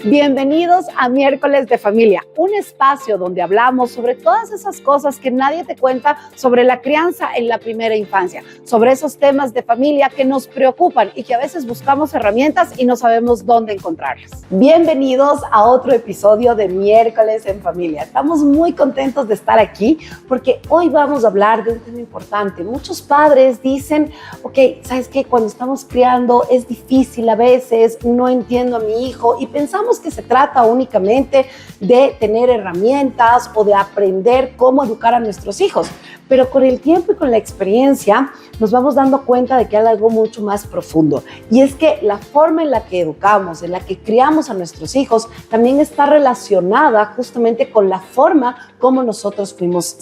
Bienvenidos a Miércoles de Familia, un espacio donde hablamos sobre todas esas cosas que nadie te cuenta sobre la crianza en la primera infancia, sobre esos temas de familia que nos preocupan y que a veces buscamos herramientas y no sabemos dónde encontrarlas. Bienvenidos a otro episodio de Miércoles en Familia. Estamos muy contentos de estar aquí porque hoy vamos a hablar de un tema importante. Muchos padres dicen, ok, ¿sabes qué? Cuando estamos criando es difícil a veces, no entiendo a mi hijo y pensamos que se trata únicamente de tener herramientas o de aprender cómo educar a nuestros hijos. Pero con el tiempo y con la experiencia nos vamos dando cuenta de que hay algo mucho más profundo. Y es que la forma en la que educamos, en la que criamos a nuestros hijos, también está relacionada justamente con la forma como nosotros fuimos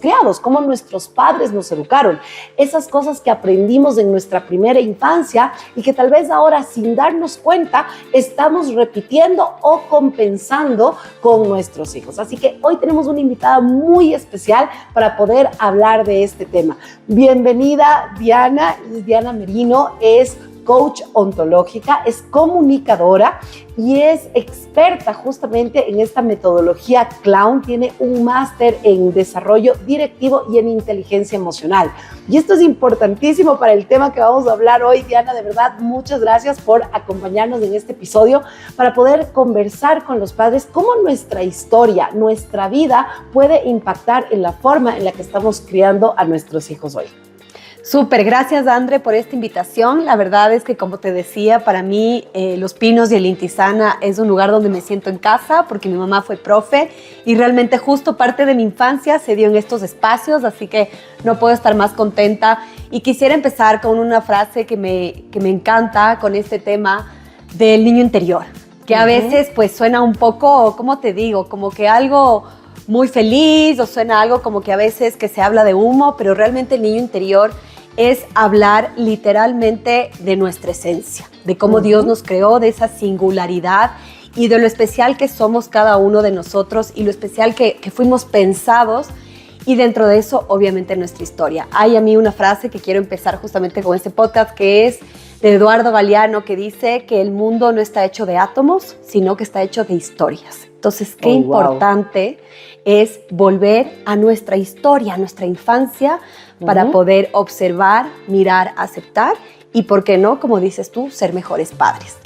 criados, cómo nuestros padres nos educaron. Esas cosas que aprendimos en nuestra primera infancia y que tal vez ahora sin darnos cuenta estamos repitiendo o compensando con nuestros hijos. Así que hoy tenemos una invitada muy especial para poder hablar de este tema. Bienvenida Diana. Diana Merino es coach ontológica, es comunicadora y es experta justamente en esta metodología Clown. Tiene un máster en desarrollo directivo y en inteligencia emocional. Y esto es importantísimo para el tema que vamos a hablar hoy. Diana, de verdad, muchas gracias por acompañarnos en este episodio para poder conversar con los padres cómo nuestra historia, nuestra vida puede impactar en la forma en la que estamos criando a nuestros hijos hoy. Súper, gracias Andre por esta invitación. La verdad es que, como te decía, para mí Los Pinos y el Intisana es un lugar donde me siento en casa porque mi mamá fue profe y realmente justo parte de mi infancia se dio en estos espacios, así que no puedo estar más contenta. Y quisiera empezar con una frase que me encanta con este tema del niño interior, que a veces pues suena un poco, ¿cómo te digo? Como que algo muy feliz o suena algo como que a veces que se habla de humo, pero realmente el niño interior es hablar literalmente de nuestra esencia, de cómo Dios nos creó, de esa singularidad y de lo especial que somos cada uno de nosotros y lo especial que fuimos pensados, y dentro de eso obviamente nuestra historia. Hay a mí una frase que quiero empezar justamente con este podcast, que es de Eduardo Galeano, que dice que el mundo no está hecho de átomos, sino que está hecho de historias. Entonces, qué importante es volver a nuestra historia, a nuestra infancia, para poder observar, mirar, aceptar y, ¿por qué no? Como dices tú, ser mejores padres.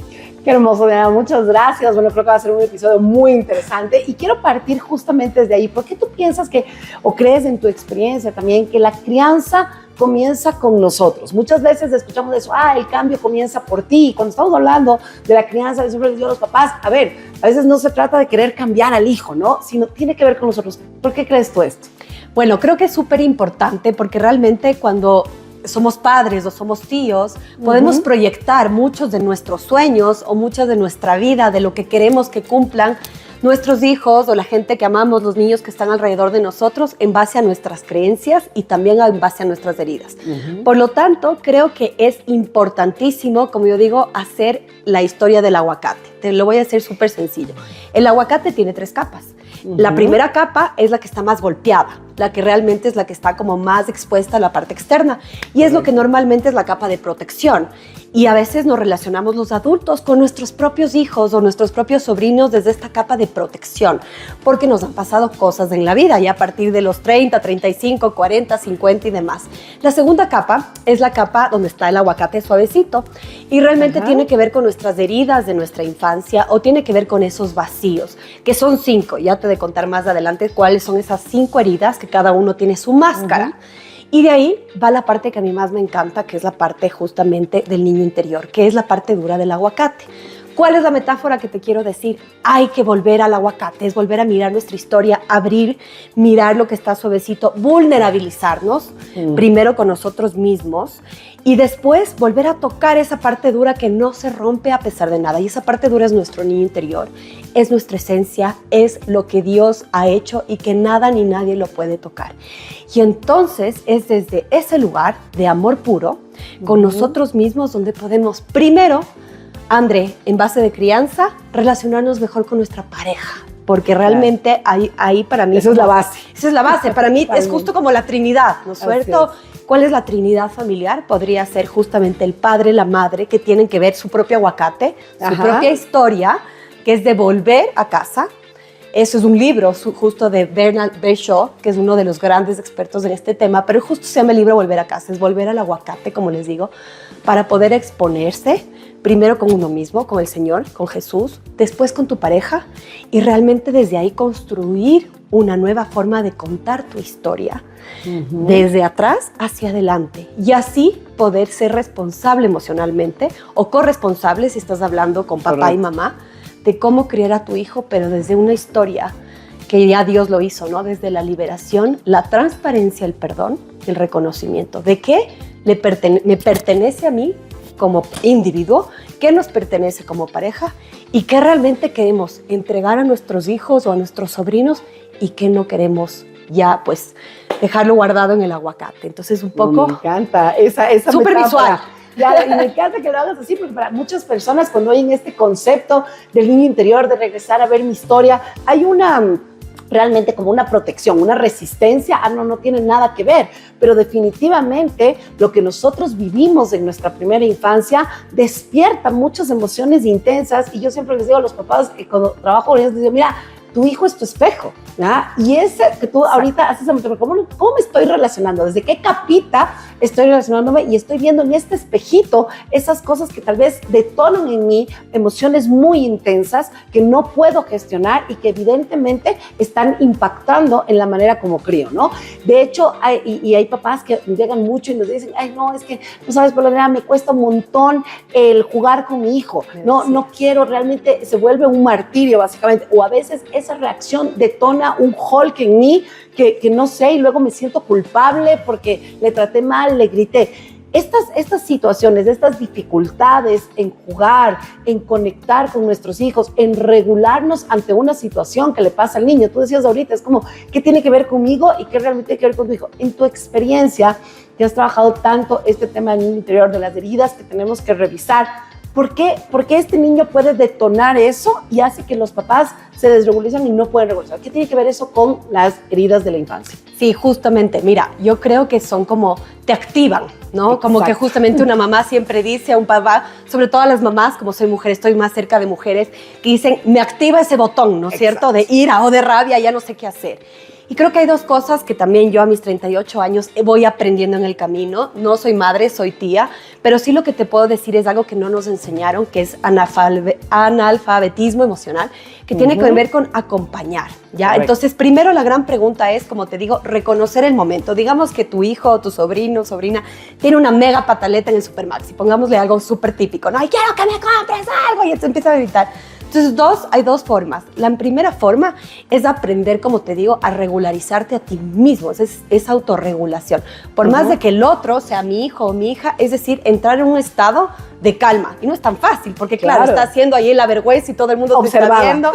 Qué hermoso, Diana, muchas gracias. Bueno, creo que va a ser un episodio muy interesante y quiero partir justamente desde ahí. ¿Por qué tú piensas que, o crees en tu experiencia también, que la crianza comienza con nosotros? Muchas veces escuchamos eso, el cambio comienza por ti. Y cuando estamos hablando de la crianza, siempre les digo a los papás, a veces no se trata de querer cambiar al hijo, ¿no? Sino tiene que ver con nosotros. ¿Por qué crees tú esto? Bueno, creo que es súper importante porque realmente cuando somos padres o somos tíos, podemos proyectar muchos de nuestros sueños o muchas de nuestra vida, de lo que queremos que cumplan nuestros hijos o la gente que amamos, los niños que están alrededor de nosotros, en base a nuestras creencias y también en base a nuestras heridas. Por lo tanto, creo que es importantísimo, como yo digo, hacer la historia del aguacate. Te lo voy a hacer súper sencillo. El aguacate tiene 3 capas. La primera capa es la que está más golpeada, la que realmente es la que está como más expuesta a la parte externa y es lo que normalmente es la capa de protección. Y a veces nos relacionamos los adultos con nuestros propios hijos o nuestros propios sobrinos desde esta capa de protección, porque nos han pasado cosas en la vida, ya a partir de los 30, 35, 40, 50 y demás. La segunda capa es la capa donde está el aguacate suavecito y realmente tiene que ver con nuestras heridas de nuestra infancia o tiene que ver con esos vacíos, que son 5. Ya te de contar más adelante cuáles son esas 5 heridas, que cada uno tiene su máscara. Y de ahí va la parte que a mí más me encanta, que es la parte justamente del niño interior, que es la parte dura del aguacate. ¿Cuál es la metáfora que te quiero decir? Hay que volver al aguacate, es volver a mirar nuestra historia, abrir, mirar lo que está suavecito, vulnerabilizarnos, primero con nosotros mismos, y después volver a tocar esa parte dura que no se rompe a pesar de nada. Y esa parte dura es nuestro niño interior, es nuestra esencia, es lo que Dios ha hecho y que nada ni nadie lo puede tocar. Y entonces es desde ese lugar de amor puro, con nosotros mismos, donde podemos primero, André, en base de crianza, relacionarnos mejor con nuestra pareja. Porque realmente ahí para mí... Esa es la base. Esa es la base. Para mí es justo como la Trinidad, ¿no es cierto? ¿Cuál es la Trinidad familiar? Podría ser justamente el padre, la madre, que tienen que ver su propio aguacate, su propia historia, que es de volver a casa. Eso es un libro justo de Bernard Shaw, que es uno de los grandes expertos en este tema, pero justo se llama el libro Volver a casa, es volver al aguacate, como les digo, para poder exponerse, primero con uno mismo, con el Señor, con Jesús, después con tu pareja, y realmente desde ahí construir una nueva forma de contar tu historia, desde atrás hacia adelante, y así poder ser responsable emocionalmente, o corresponsable si estás hablando con papá y mamá, de cómo criar a tu hijo, pero desde una historia que ya Dios lo hizo, ¿no? Desde la liberación, la transparencia, el perdón, el reconocimiento de que me pertenece a mí como individuo, qué nos pertenece como pareja y qué realmente queremos entregar a nuestros hijos o a nuestros sobrinos y qué no queremos ya, pues, dejarlo guardado en el aguacate. Entonces, un poco... Me encanta esa súper metáfora. visual. Ya, y me encanta que lo hagas así, porque para muchas personas cuando oyen este concepto del niño interior, de regresar a ver mi historia, hay realmente como una protección, una resistencia, no tiene nada que ver, pero definitivamente lo que nosotros vivimos en nuestra primera infancia despierta muchas emociones intensas, y yo siempre les digo a los papás que cuando trabajo con ellos, les digo, mira, tu hijo es tu espejo, ¿ya? Y ese que tú ahorita haces, ¿cómo me estoy relacionando? ¿Desde qué capita estoy relacionándome? Y estoy viendo en este espejito esas cosas que tal vez detonan en mí emociones muy intensas que no puedo gestionar y que evidentemente están impactando en la manera como crío, ¿no? De hecho, hay papás que llegan mucho y nos dicen, ay, no, es que, no sabes, por la verdad, me cuesta un montón el jugar con mi hijo, no quiero, realmente se vuelve un martirio, básicamente, o a veces esa reacción detona un Hulk en mí que no sé, y luego me siento culpable porque le traté mal, le grité. Estas situaciones, estas dificultades en jugar, en conectar con nuestros hijos, en regularnos ante una situación que le pasa al niño. Tú decías ahorita, es como, ¿qué tiene que ver conmigo y qué realmente tiene que ver con tu hijo? En tu experiencia, que has trabajado tanto este tema del niño interior, de las heridas que tenemos que revisar, ¿por qué este niño puede detonar eso y hace que los papás se desregularizan y no pueden regularizar? ¿Qué tiene que ver eso con las heridas de la infancia? Sí, justamente, mira, yo creo que son como, te activan, ¿no? Exacto. Como que justamente una mamá siempre dice a un papá, sobre todo a las mamás, como soy mujer, estoy más cerca de mujeres, que dicen, me activa ese botón, ¿no es cierto? De ira o de rabia, ya no sé qué hacer. Y creo que hay dos cosas que también yo a mis 38 años voy aprendiendo en el camino. No soy madre, soy tía, pero sí lo que te puedo decir es algo que no nos enseñaron, que es analfabetismo emocional, que tiene que ver con acompañar, ¿ya? Correcto. Entonces, primero la gran pregunta es, como te digo, reconocer el momento. Digamos que tu hijo o tu sobrino, sobrina, tiene una mega pataleta en el Supermaxi, pongámosle algo súper típico, ¿no? ¡Ay, quiero que me compres algo! Y se empieza a gritar. Entonces, hay dos formas. La primera forma es aprender, como te digo, a regularizarte a ti mismo. Es autorregulación. Por más de que el otro sea mi hijo o mi hija, es decir, entrar en un estado de calma. Y no es tan fácil, porque claro, está haciendo ahí la vergüenza y todo el mundo te está viendo.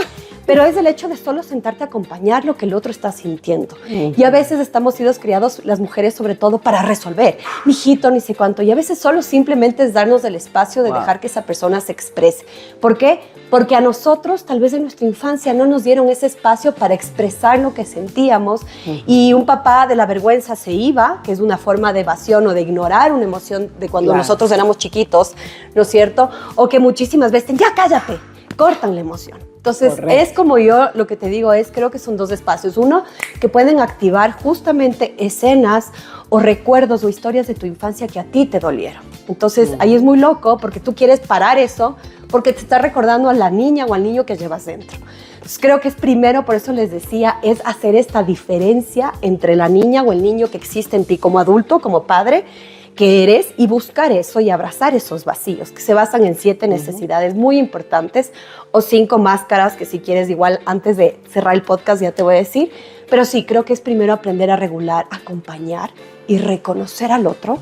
Pero es el hecho de solo sentarte a acompañar lo que el otro está sintiendo. Y a veces estamos sido criados, las mujeres sobre todo, para resolver. Mijito, ni sé cuánto. Y a veces solo simplemente es darnos el espacio de dejar que esa persona se exprese. ¿Por qué? Porque a nosotros, tal vez en nuestra infancia, no nos dieron ese espacio para expresar lo que sentíamos. Y un papá de la vergüenza se iba, que es una forma de evasión o de ignorar una emoción de cuando nosotros éramos chiquitos, ¿no es cierto? O que muchísimas veces, ya cállate, cortan la emoción. Entonces, es como yo lo que te digo creo que son dos espacios. Uno, que pueden activar justamente escenas o recuerdos o historias de tu infancia que a ti te dolieron. Entonces, ahí es muy loco porque tú quieres parar eso porque te está recordando a la niña o al niño que llevas dentro. Entonces, creo que es primero, por eso les decía, es hacer esta diferencia entre la niña o el niño que existe en ti como adulto, como padre, que eres, y buscar eso y abrazar esos vacíos que se basan en 7 necesidades muy importantes o 5 máscaras que si quieres igual antes de cerrar el podcast ya te voy a decir, pero sí, creo que es primero aprender a regular, acompañar y reconocer al otro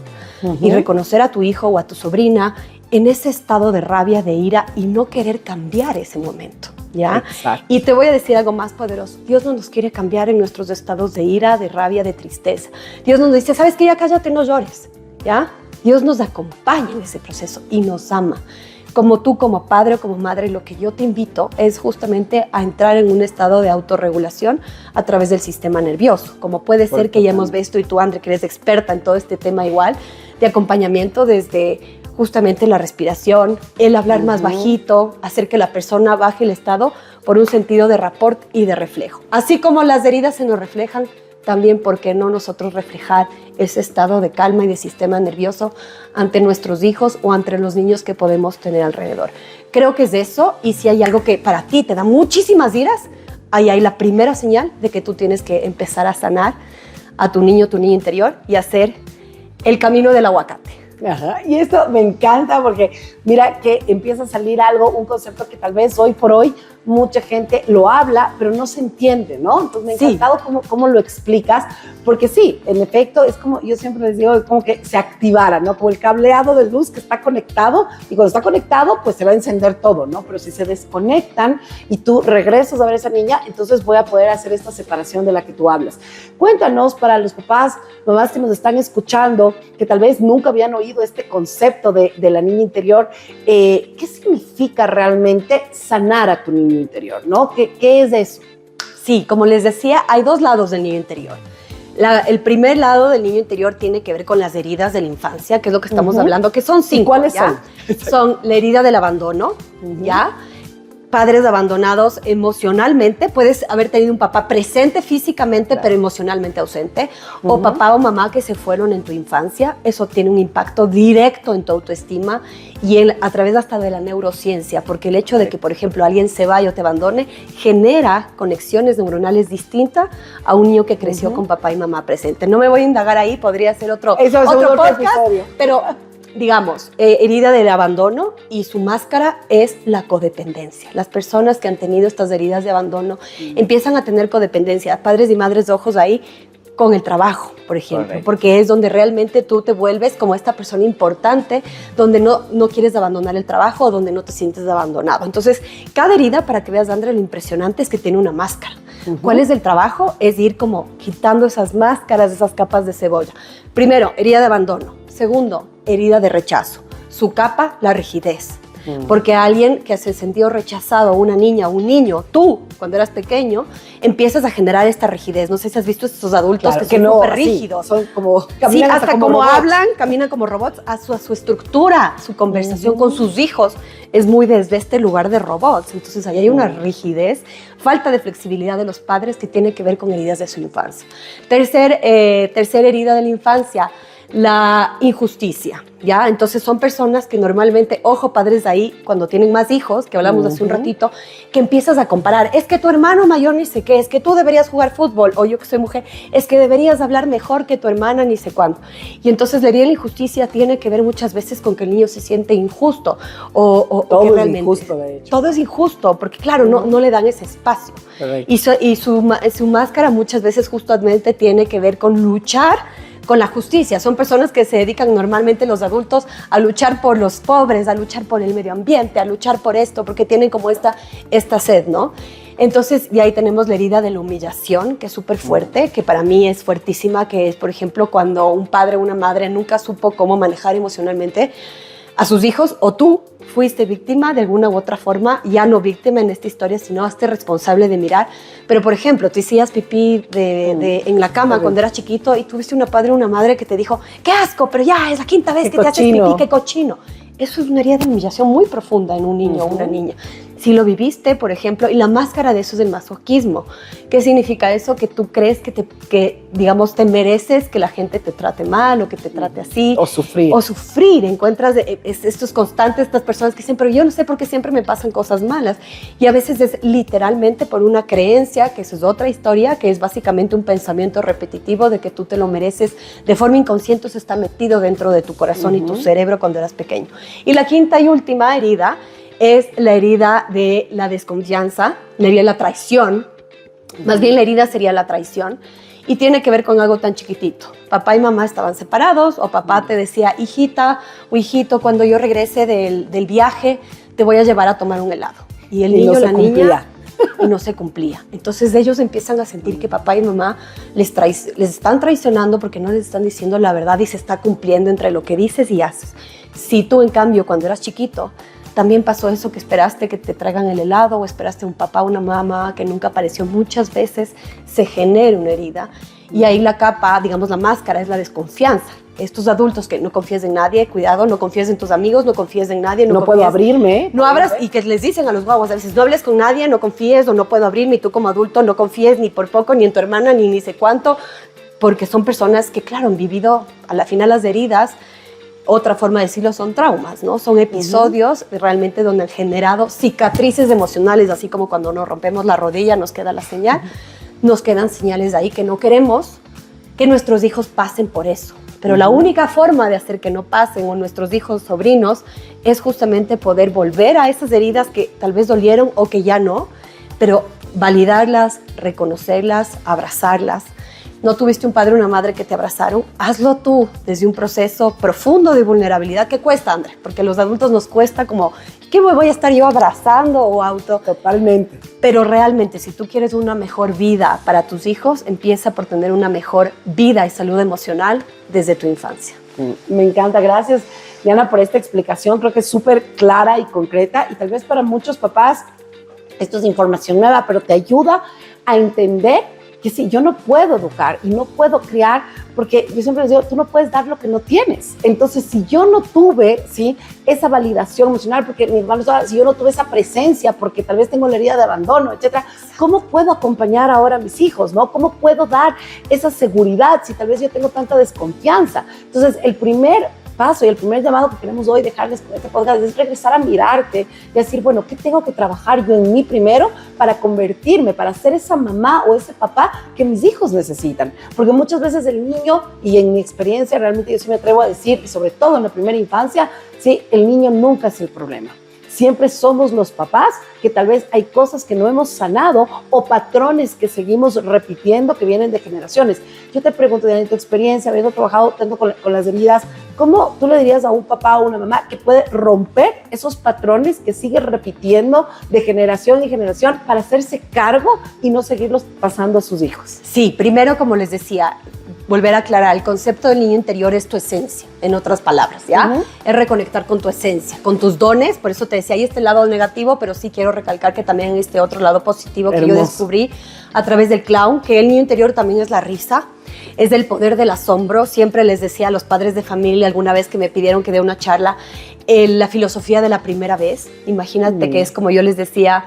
y reconocer a tu hijo o a tu sobrina en ese estado de rabia, de ira y no querer cambiar ese momento, ¿ya? Exacto. Y te voy a decir algo más poderoso. Dios no nos quiere cambiar en nuestros estados de ira, de rabia, de tristeza. Dios nos dice, ¿sabes qué? Ya cállate, no llores. ¿Ya? Dios nos acompaña en ese proceso y nos ama. Como tú, como padre o como madre, lo que yo te invito es justamente a entrar en un estado de autorregulación a través del sistema nervioso. Como puede ser que ya hemos visto, y tú, André, que eres experta en todo este tema igual, de acompañamiento desde justamente la respiración, el hablar más bajito, hacer que la persona baje el estado por un sentido de rapport y de reflejo. Así como las heridas se nos reflejan, también, ¿por qué no nosotros reflejar ese estado de calma y de sistema nervioso ante nuestros hijos o ante los niños que podemos tener alrededor? Creo que es eso, y si hay algo que para ti te da muchísimas iras, ahí hay la primera señal de que tú tienes que empezar a sanar a tu niño interior y hacer el camino del aguacate. Ajá. Y esto me encanta porque mira que empieza a salir algo, un concepto que tal vez hoy por hoy mucha gente lo habla, pero no se entiende, ¿no? Entonces me ha encantado cómo lo explicas, porque sí, en efecto, es como, yo siempre les digo, es como que se activara, ¿no? Como el cableado de luz que está conectado, y cuando está conectado, pues se va a encender todo, ¿no? Pero si se desconectan y tú regresas a ver a esa niña, entonces voy a poder hacer esta separación de la que tú hablas. Cuéntanos, para los papás, mamás que nos están escuchando, que tal vez nunca habían oído este concepto de la niña interior, ¿qué significa realmente sanar a tu niño interior, ¿no? ¿Qué es eso? Sí, como les decía, hay dos lados del niño interior. El primer lado del niño interior tiene que ver con las heridas de la infancia, que es lo que estamos hablando, que son 5. ¿Cuáles son? Son la herida del abandono, ¿ya? Padres abandonados emocionalmente, puedes haber tenido un papá presente físicamente, pero emocionalmente ausente, o papá o mamá que se fueron en tu infancia. Eso tiene un impacto directo en tu autoestima y a través hasta de la neurociencia, porque el hecho de que, por ejemplo, alguien se vaya o te abandone genera conexiones neuronales distintas a un niño que creció con papá y mamá presente. No me voy a indagar ahí, podría ser otro podcast, pero digamos, herida del abandono, y su máscara es la codependencia. Las personas que han tenido estas heridas de abandono empiezan a tener codependencia, padres y madres de ojos ahí, con el trabajo, por ejemplo, porque es donde realmente tú te vuelves como esta persona importante, donde no quieres abandonar el trabajo o donde no te sientes abandonado. Entonces, cada herida, para que veas, Andrea, lo impresionante es que tiene una máscara. ¿Cuál es el trabajo? Es ir como quitando esas máscaras, esas capas de cebolla. Primero, herida de abandono. Segundo, herida de rechazo. Su capa, la rigidez. Porque alguien que se sintió rechazado, una niña o un niño, tú, cuando eras pequeño, empiezas a generar esta rigidez. No sé si has visto estos adultos que son súper rígidos. Son como, caminan hasta como hablan, caminan como robots. A su estructura, su conversación con sus hijos es muy desde este lugar de robots. Entonces ahí hay una rigidez, falta de flexibilidad de los padres que tiene que ver con heridas de su infancia. Tercer herida de la infancia, la injusticia, ¿ya? Entonces son personas que normalmente, ojo, padres de ahí, cuando tienen más hijos, que hablamos hace un ratito, que empiezas a comparar, es que tu hermano mayor ni sé qué, es que tú deberías jugar fútbol, o yo que soy mujer, es que deberías hablar mejor que tu hermana ni sé cuándo. Y entonces la herida de la injusticia tiene que ver muchas veces con que el niño se siente injusto, o todo que es realmente injusto, de hecho. Todo es injusto, porque claro, no le dan ese espacio. Y su máscara muchas veces justamente tiene que ver con luchar con la justicia. Son personas que se dedican normalmente, los adultos, a luchar por los pobres, a luchar por el medio ambiente, a luchar por esto, porque tienen como esta sed, ¿no? Entonces, de ahí tenemos la herida de la humillación, que es súper fuerte, que para mí es fuertísima, que es, por ejemplo, cuando un padre o una madre nunca supo cómo manejar emocionalmente a sus hijos, o tú fuiste víctima de alguna u otra forma, ya no víctima en esta historia, sino hazte responsable de mirar. Pero, por ejemplo, tú hacías pipí en la cama cuando eras chiquito y tuviste una padre o una madre que te dijo, ¡qué asco! Pero ya, es la quinta vez que te haces pipí, ¡qué cochino! Eso es una herida de humillación muy profunda en un niño o una niña. Si lo viviste, por ejemplo, y la máscara de eso es el masoquismo. ¿Qué significa eso? Que tú crees digamos, te mereces que la gente te trate mal o que te trate así. O sufrir. O sufrir. Encuentras estos constantes, estas personas que dicen, pero yo no sé por qué siempre me pasan cosas malas. Y a veces es literalmente por una creencia, que eso es otra historia, que es básicamente un pensamiento repetitivo de que tú te lo mereces. De forma inconsciente eso está metido dentro de tu corazón y tu cerebro cuando eras pequeño. Y la quinta y última herida es la herida de la desconfianza, la herida de la traición. Más bien la herida sería la traición y tiene que ver con algo tan chiquitito. Papá y mamá estaban separados o papá te decía, hijita o hijito, cuando yo regrese del viaje te voy a llevar a tomar un helado. Y el niño o la niña y no se cumplía. Entonces ellos empiezan a sentir que papá y mamá les están traicionando porque no les están diciendo la verdad y se está cumpliendo entre lo que dices y haces. Si tú, en cambio, cuando eras chiquito, también pasó eso, que esperaste que te traigan el helado o esperaste un papá o una mamá que nunca apareció, muchas veces se genera una herida y ahí la capa, digamos la máscara, es la desconfianza. estos adultos que no confíes en nadie, cuidado, no confíes en tus amigos, no confíes en nadie. No puedo abrirme. No abras, y que les dicen a los guaguas a veces, no hables con nadie, no confíes, o no puedo abrirme, y tú como adulto no confíes ni por poco, ni en tu hermana, ni sé cuánto, porque son personas que, claro, han vivido a la final las heridas. Otra forma de decirlo son traumas, ¿no? Son episodios realmente donde han generado cicatrices emocionales, así como cuando nos rompemos la rodilla nos queda la señal, nos quedan señales ahí que no queremos que nuestros hijos pasen por eso. Pero la única forma de hacer que no pasen, o nuestros hijos, sobrinos, es justamente poder volver a esas heridas que tal vez dolieron o que ya no, pero validarlas, reconocerlas, abrazarlas. No tuviste un padre o una madre que te abrazaron, hazlo tú desde un proceso profundo de vulnerabilidad que cuesta, André, porque a los adultos nos cuesta como, ¿qué me voy a estar yo abrazando o auto? Totalmente. Pero realmente, si tú quieres una mejor vida para tus hijos, empieza por tener una mejor vida y salud emocional desde tu infancia. Me encanta, gracias Diana por esta explicación, creo que es súper clara y concreta y tal vez para muchos papás esto es información nueva, pero te ayuda a entender que sí, yo no puedo educar y no puedo criar, porque yo siempre les digo, tú no puedes dar lo que no tienes. Entonces, si yo no tuve, ¿sí?, esa validación emocional, porque mi hermano, si yo no tuve esa presencia, porque tal vez tengo la herida de abandono, etcétera, ¿cómo puedo acompañar ahora a mis hijos, no? ¿Cómo puedo dar esa seguridad si tal vez yo tengo tanta desconfianza? Entonces, el primer paso y el primer llamado que queremos hoy dejarles con este podcast es regresar a mirarte y decir, bueno, ¿qué tengo que trabajar yo en mí primero para convertirme, para ser esa mamá o ese papá que mis hijos necesitan? Porque muchas veces el niño, y en mi experiencia realmente yo sí me atrevo a decir, y sobre todo en la primera infancia, sí, el niño nunca es el problema. Siempre somos los papás que tal vez hay cosas que no hemos sanado o patrones que seguimos repitiendo que vienen de generaciones. Yo te pregunto, en tu experiencia, habiendo trabajado tanto con las heridas, ¿cómo tú le dirías a un papá o una mamá que puede romper esos patrones que sigue repitiendo de generación en generación para hacerse cargo y no seguirlos pasando a sus hijos? Sí, primero, como les decía, volver a aclarar, el concepto del niño interior es tu esencia, en otras palabras, ¿ya? Es reconectar con tu esencia, con tus dones, por eso te decía, hay este lado negativo, pero sí quiero recalcar que también hay este otro lado positivo que yo descubrí a través del clown, que el niño interior también es la risa, es el poder del asombro. Siempre les decía a los padres de familia, alguna vez que me pidieron que dé una charla, la filosofía de la primera vez, imagínate que es como yo les decía,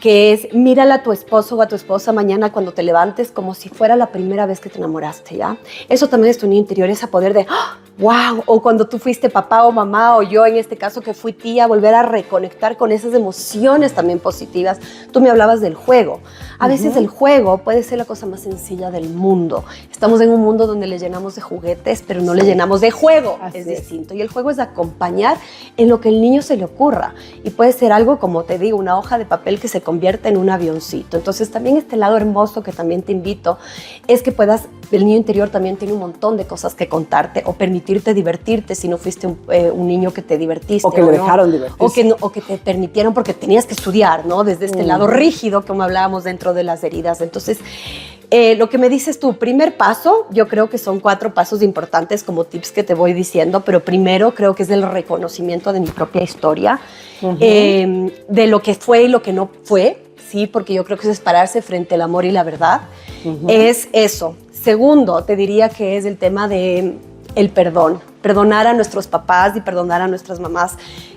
que es, mírala a tu esposo o a tu esposa mañana cuando te levantes como si fuera la primera vez que te enamoraste, ¿ya? Eso también es tu niño interior, ese poder de, ¡oh, wow! O cuando tú fuiste papá o mamá, o yo en este caso que fui tía, volver a reconectar con esas emociones también positivas. Tú me hablabas del juego. A veces el juego puede ser la cosa más sencilla del mundo. Estamos en un mundo donde le llenamos de juguetes, pero no le llenamos de juego. Es distinto. Y el juego es acompañar en lo que el niño se le ocurra. Y puede ser algo, como te digo, una hoja de papel que se convierte en un avioncito. Entonces también este lado hermoso que también te invito es que puedas, el niño interior también tiene un montón de cosas que contarte o permitirte divertirte si no fuiste un niño que te divertiste. O que le dejaron divertirse. O que te permitieron porque tenías que estudiar, ¿no? Desde este lado rígido como hablábamos dentro de las heridas. Entonces, lo que me dices tú, primer paso, yo creo que son 4 pasos importantes como tips que te voy diciendo, pero primero creo que es el reconocimiento de mi propia historia, de lo que fue y lo que no fue, ¿sí? Porque yo creo que es pararse frente al amor y la verdad, es eso. Segundo, te diría que es el tema de el perdón, perdonar a nuestros papás y perdonar a nuestras mamás,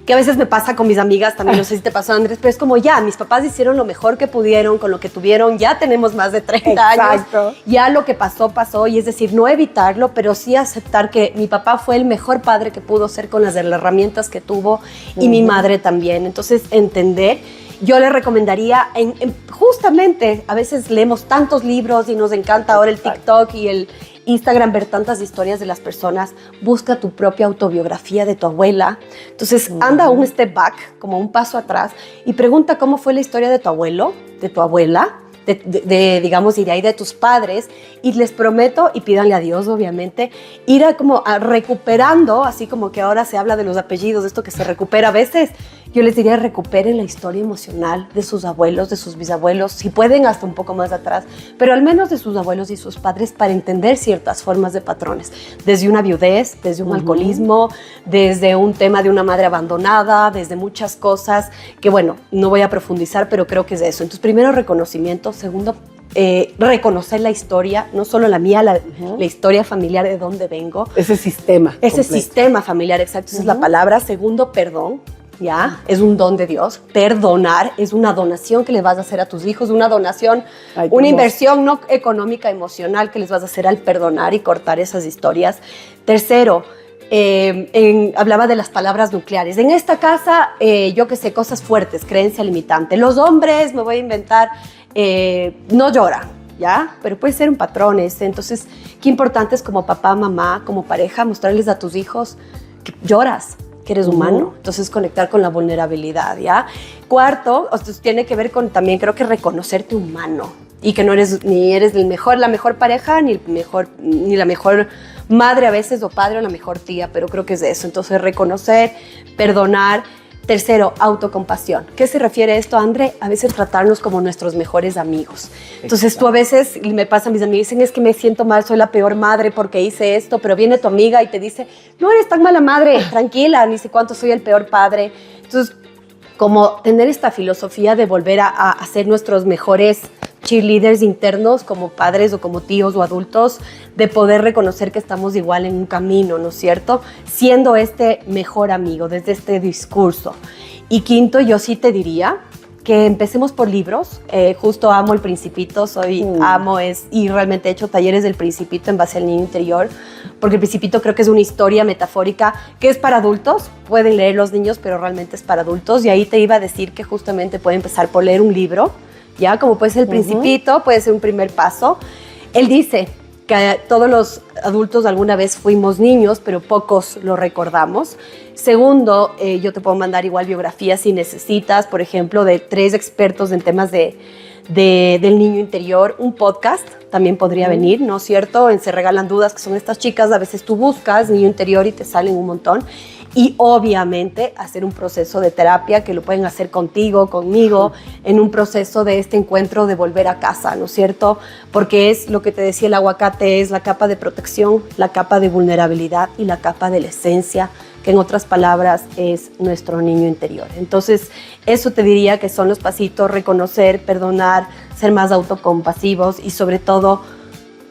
que a veces me pasa con mis amigas también, no sé si te pasó, Andrés, pero es como ya, mis papás hicieron lo mejor que pudieron con lo que tuvieron, ya tenemos más de 30 años, ya lo que pasó, pasó, y es decir, no evitarlo, pero sí aceptar que mi papá fue el mejor padre que pudo ser con las herramientas que tuvo y mi madre también. Entonces, entender. Yo le recomendaría, justamente, a veces leemos tantos libros y nos encanta ahora el TikTok y el Instagram ver tantas historias de las personas. Busca tu propia autobiografía de tu abuela. Entonces, anda un step back, como un paso atrás, y pregunta cómo fue la historia de tu abuelo, de tu abuela, digamos, y de ahí de tus padres, y les prometo, y pídanle a Dios, obviamente, ir recuperando, así como que ahora se habla de los apellidos, esto que se recupera a veces. Yo les diría, recuperen la historia emocional de sus abuelos, de sus bisabuelos, si pueden hasta un poco más atrás, pero al menos de sus abuelos y sus padres, para entender ciertas formas de patrones, desde una viudez, desde un alcoholismo, desde un tema de una madre abandonada, desde muchas cosas que, bueno, no voy a profundizar, pero creo que es eso. Entonces, primero, reconocimiento. Segundo, reconocer la historia, no solo la mía, la historia familiar de dónde vengo. Ese sistema. Ese sistema familiar, exacto, esa es la palabra. Segundo, perdón. ¿Ya? Es un don de Dios. Perdonar es una donación que le vas a hacer a tus hijos, una donación, una inversión no económica, emocional que les vas a hacer al perdonar y cortar esas historias. Tercero, hablaba de las palabras nucleares. En esta casa, yo que sé, cosas fuertes, creencia limitante. Los hombres, me voy a inventar, no lloran, ¿ya? Pero puede ser un patrón ese. Entonces, qué importante es como papá, mamá, como pareja, mostrarles a tus hijos que lloras, que eres humano. Entonces, conectar con la vulnerabilidad, ¿ya? Cuarto, tiene que ver con también, creo que reconocerte humano y que no eres ni eres la mejor pareja, ni la mejor madre a veces o padre o la mejor tía, pero creo que es eso. Entonces, reconocer, perdonar. Tercero, autocompasión. ¿Qué se refiere a esto, André? A veces tratarnos como nuestros mejores amigos. Entonces tú a veces, y me pasa a mis amigos, dicen, es que me siento mal, soy la peor madre porque hice esto, pero viene tu amiga y te dice, no eres tan mala madre, tranquila, ni sé cuánto soy el peor padre. Entonces, como tener esta filosofía de volver a ser nuestros mejores cheerleaders internos como padres o como tíos o adultos, de poder reconocer que estamos igual en un camino, ¿no es cierto? Siendo este mejor amigo desde este discurso. Y quinto, yo sí te diría que empecemos por libros. Justo amo El Principito, y realmente he hecho talleres del Principito en base al niño interior, porque El Principito creo que es una historia metafórica que es para adultos, pueden leer los niños, pero realmente es para adultos. Y ahí te iba a decir que justamente puede empezar por leer un libro, ¿ya? Como puede ser El Principito, puede ser un primer paso. Él dice que todos los adultos alguna vez fuimos niños, pero pocos lo recordamos. Segundo, yo te puedo mandar igual biografías si necesitas, por ejemplo, de 3 expertos en temas del niño interior. Un podcast también podría venir, ¿no es cierto? En Se Regalan Dudas, que son estas chicas, a veces tú buscas niño interior y te salen un montón. Y obviamente hacer un proceso de terapia que lo pueden hacer contigo, conmigo, en un proceso de este encuentro de volver a casa, ¿no es cierto? Porque es lo que te decía el aguacate, es la capa de protección, la capa de vulnerabilidad y la capa de la esencia, que en otras palabras es nuestro niño interior. Entonces, eso te diría que son los pasitos: reconocer, perdonar, ser más autocompasivos y sobre todo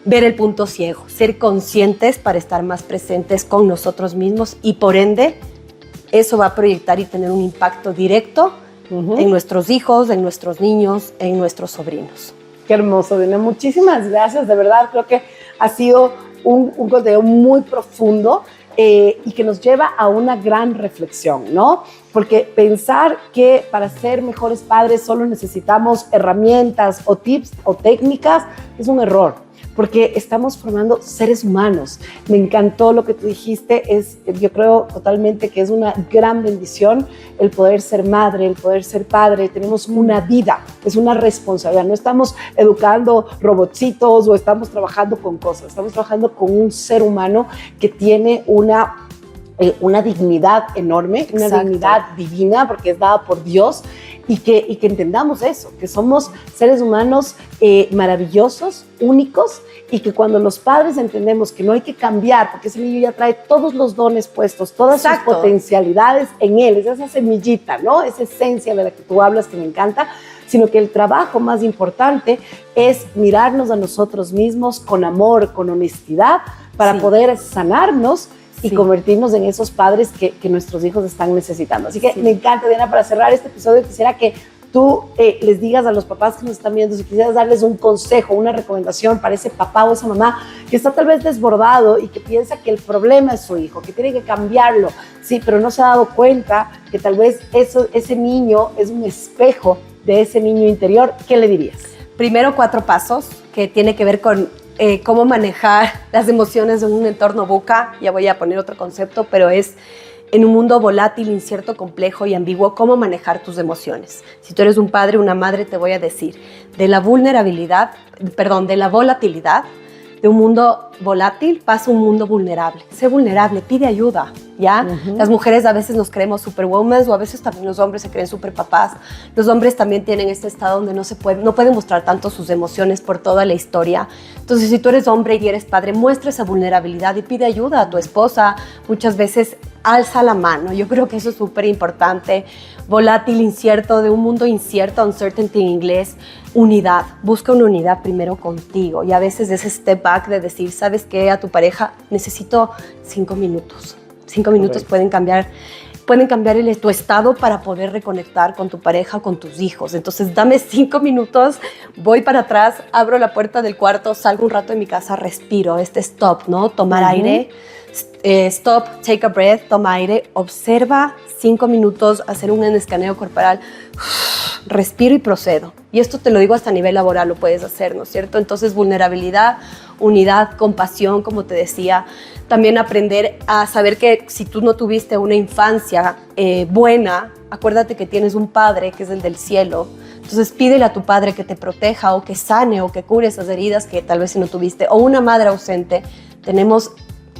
ver el punto ciego, ser conscientes para estar más presentes con nosotros mismos y por ende eso va a proyectar y tener un impacto directo en nuestros hijos, en nuestros niños, en nuestros sobrinos. Qué hermoso, Diana. Muchísimas gracias. De verdad, creo que ha sido un contenido muy profundo y que nos lleva a una gran reflexión, ¿no? Porque pensar que para ser mejores padres solo necesitamos herramientas o tips o técnicas es un error, porque estamos formando seres humanos. Me encantó lo que tú dijiste, yo creo totalmente que es una gran bendición el poder ser madre, el poder ser padre. Tenemos una vida, es una responsabilidad. No estamos educando robotcitos o estamos trabajando con cosas, estamos trabajando con un ser humano que tiene una dignidad enorme, una dignidad divina, porque es dada por Dios, y que entendamos eso, que somos seres humanos maravillosos, únicos, y que cuando los padres entendemos que no hay que cambiar, porque ese niño ya trae todos los dones puestos, todas sus potencialidades en él, es esa semillita, ¿no? Esa esencia de la que tú hablas que me encanta, sino que el trabajo más importante es mirarnos a nosotros mismos con amor, con honestidad, para poder sanarnos y convertirnos en esos padres que nuestros hijos están necesitando. Así que me encanta, Diana, para cerrar este episodio quisiera que tú les digas a los papás que nos están viendo, si quisieras darles un consejo, una recomendación para ese papá o esa mamá que está tal vez desbordado y que piensa que el problema es su hijo, que tiene que cambiarlo, sí, pero no se ha dado cuenta que tal vez ese niño es un espejo de ese niño interior. ¿Qué le dirías? Primero, 4 pasos que tiene que ver con cómo manejar las emociones en un entorno VUCA. Ya voy a poner otro concepto, pero es en un mundo volátil, incierto, complejo y ambiguo, cómo manejar tus emociones. Si tú eres un padre o una madre, te voy a decir de la volatilidad de un mundo volátil pasa a un mundo vulnerable. Sé vulnerable, pide ayuda, ¿ya? Las mujeres a veces nos creemos superwoman o a veces también los hombres se creen superpapás. Los hombres también tienen este estado donde no pueden mostrar tanto sus emociones por toda la historia. Entonces, si tú eres hombre y eres padre, muestra esa vulnerabilidad y pide ayuda a tu esposa. Muchas veces alza la mano. Yo creo que eso es súper importante. Volátil, incierto, de un mundo incierto, uncertainty en inglés, unidad. Busca una unidad primero contigo y a veces ese step back de decir, ¿sabes qué? A tu pareja necesito 5 minutos. 5 minutos pueden cambiar tu estado para poder reconectar con tu pareja o con tus hijos. Entonces, dame 5 minutos, voy para atrás, abro la puerta del cuarto, salgo un rato de mi casa, respiro, stop, ¿no? Tomar aire, stop, take a breath, toma aire, observa 5 minutos, hacer un escaneo corporal, respiro y procedo. Y esto te lo digo hasta a nivel laboral, lo puedes hacer, ¿no es cierto? Entonces, vulnerabilidad, unidad, compasión, como te decía. También aprender a saber que si tú no tuviste una infancia buena, acuérdate que tienes un padre que es el del cielo. Entonces, pídele a tu padre que te proteja o que sane o que cure esas heridas que tal vez si no tuviste. O una madre ausente. Tenemos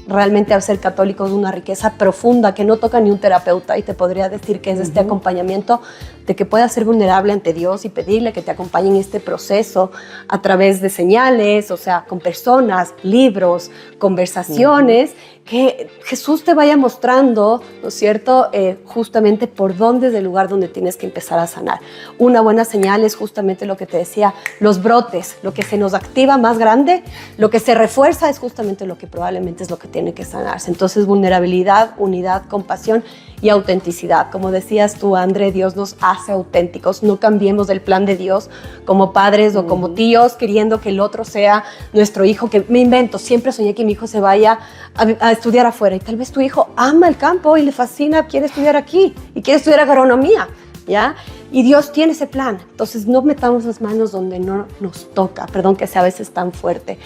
realmente, al ser católicos, una riqueza profunda que no toca ni un terapeuta, y te podría decir que es este acompañamiento de que puedas ser vulnerable ante Dios y pedirle que te acompañe en este proceso a través de señales, o sea, con personas, libros, conversaciones, que Jesús te vaya mostrando, ¿no es cierto?, justamente por dónde es el lugar donde tienes que empezar a sanar. Una buena señal es justamente lo que te decía, los brotes, lo que se nos activa más grande, lo que se refuerza es justamente lo que probablemente es lo que tiene que sanarse. Entonces, vulnerabilidad, unidad, compasión y autenticidad. Como decías tú, André, Dios nos hace auténticos. No cambiemos el plan de Dios como padres o como tíos, queriendo que el otro sea nuestro hijo, que me invento. Siempre soñé que mi hijo se vaya a estudiar afuera, y tal vez tu hijo ama el campo y le fascina, quiere estudiar aquí y quiere estudiar agronomía, ¿ya? Y Dios tiene ese plan. Entonces, no metamos las manos donde no nos toca. Perdón que sea a veces tan fuerte.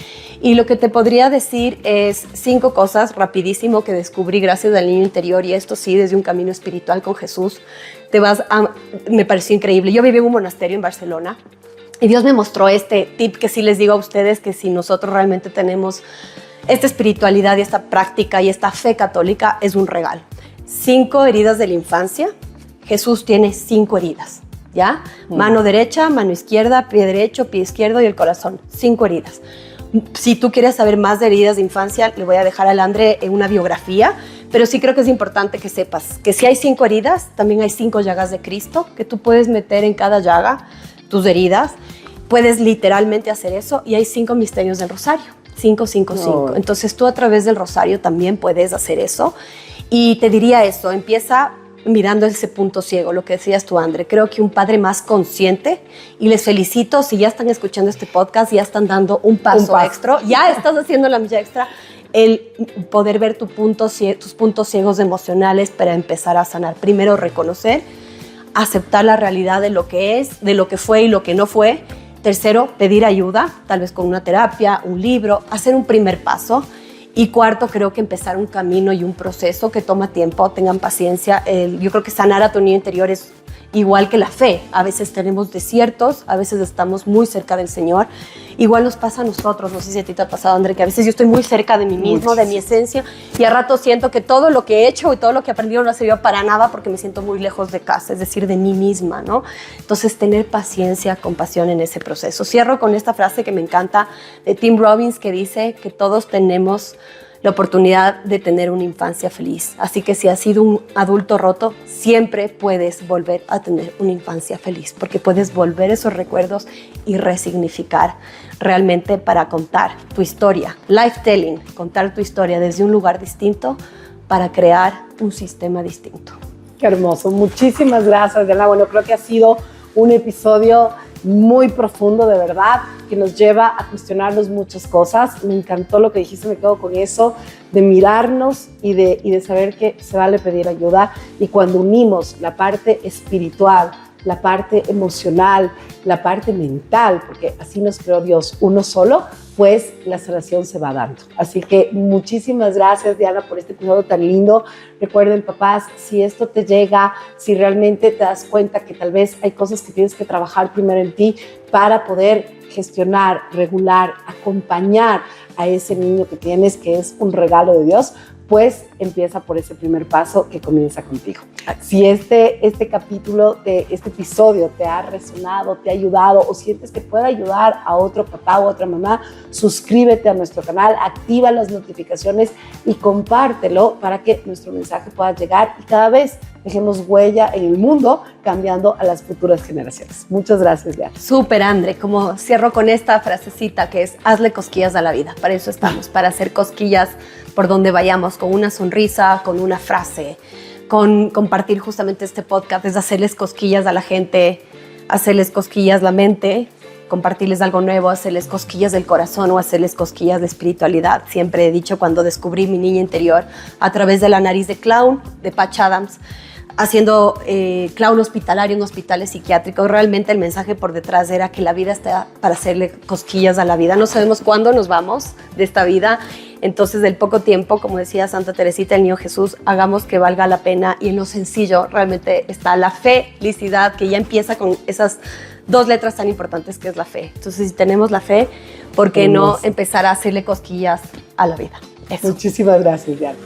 Y lo que te podría decir es 5 cosas rapidísimo que descubrí gracias al niño interior, y esto sí, desde un camino espiritual con Jesús. Me pareció increíble. Yo viví en un monasterio en Barcelona y Dios me mostró este tip que sí les digo a ustedes, que si nosotros realmente tenemos esta espiritualidad y esta práctica y esta fe católica, es un regalo. 5 heridas de la infancia. Jesús tiene 5 heridas, ¿ya? Mano derecha, mano izquierda, pie derecho, pie izquierdo y el corazón. 5 heridas. Si tú quieres saber más de heridas de infancia, le voy a dejar al André una biografía, pero sí creo que es importante que sepas que si hay 5 heridas, también hay 5 llagas de Cristo, que tú puedes meter en cada llaga tus heridas. Puedes literalmente hacer eso, y hay 5 misterios del rosario. 5, 5, 5. Entonces tú a través del rosario también puedes hacer eso. Y te diría eso, empieza mirando ese punto ciego, lo que decías tú, André. Creo que un padre más consciente, y les felicito si ya están escuchando este podcast, ya están dando un paso extra, ya estás haciendo la milla extra, el poder ver tus puntos ciegos emocionales para empezar a sanar. Primero, reconocer, aceptar la realidad de lo que es, de lo que fue y lo que no fue. Tercero, pedir ayuda, tal vez con una terapia, un libro, hacer un primer paso. Y cuarto, creo que empezar un camino y un proceso que toma tiempo, tengan paciencia. Yo creo que sanar a tu niño interior es igual que la fe. A veces tenemos desiertos, a veces estamos muy cerca del Señor. Igual nos pasa a nosotros, no sé si a ti te ha pasado, André, que a veces yo estoy muy cerca de mí mismo, de mi esencia, y a rato siento que todo lo que he hecho y todo lo que he aprendido no ha servido para nada porque me siento muy lejos de casa, es decir, de mí misma, ¿no? Entonces, tener paciencia, compasión en ese proceso. Cierro con esta frase que me encanta de Tim Robbins, que dice que todos tenemos la oportunidad de tener una infancia feliz. Así que si has sido un adulto roto, siempre puedes volver a tener una infancia feliz, porque puedes volver esos recuerdos y resignificar realmente para contar tu historia. Life telling, contar tu historia desde un lugar distinto para crear un sistema distinto. Qué hermoso. Muchísimas gracias, Diana. Bueno, creo que ha sido un episodio muy profundo, de verdad, que nos lleva a cuestionarnos muchas cosas. Me encantó lo que dijiste, me quedo con eso, de mirarnos y de saber que se vale pedir ayuda. Y cuando unimos la parte espiritual, la parte emocional, la parte mental, porque así nos creó Dios, uno solo, pues la sanación se va dando. Así que muchísimas gracias, Diana, por este episodio tan lindo. Recuerden, papás, si esto te llega, si realmente te das cuenta que tal vez hay cosas que tienes que trabajar primero en ti para poder gestionar, regular, acompañar a ese niño que tienes, que es un regalo de Dios, pues empieza por ese primer paso que comienza contigo. Si este capítulo, este episodio te ha resonado, te ha ayudado o sientes que puede ayudar a otro papá o otra mamá, suscríbete a nuestro canal, activa las notificaciones y compártelo para que nuestro mensaje pueda llegar y cada vez dejemos huella en el mundo, cambiando a las futuras generaciones. Muchas gracias, Diana. Súper, Andre. Como cierro con esta frasecita que es, hazle cosquillas a la vida. Para eso estamos, para hacer cosquillas por donde vayamos, con una sonrisa, con una frase, con compartir justamente este podcast, es hacerles cosquillas a la gente, hacerles cosquillas la mente, compartirles algo nuevo, hacerles cosquillas del corazón o hacerles cosquillas de espiritualidad. Siempre he dicho, cuando descubrí mi niña interior a través de La nariz de clown, de Patch Adams, haciendo clown hospitalario en hospitales psiquiátricos, realmente el mensaje por detrás era que la vida está para hacerle cosquillas a la vida. No sabemos cuándo nos vamos de esta vida, entonces del poco tiempo, como decía Santa Teresita, el Niño Jesús, hagamos que valga la pena, y en lo sencillo realmente está la felicidad, que ya empieza con esas 2 letras tan importantes que es la fe. Entonces, si tenemos la fe, ¿por qué no empezar a hacerle cosquillas a la vida? Eso. Muchísimas gracias, Diana.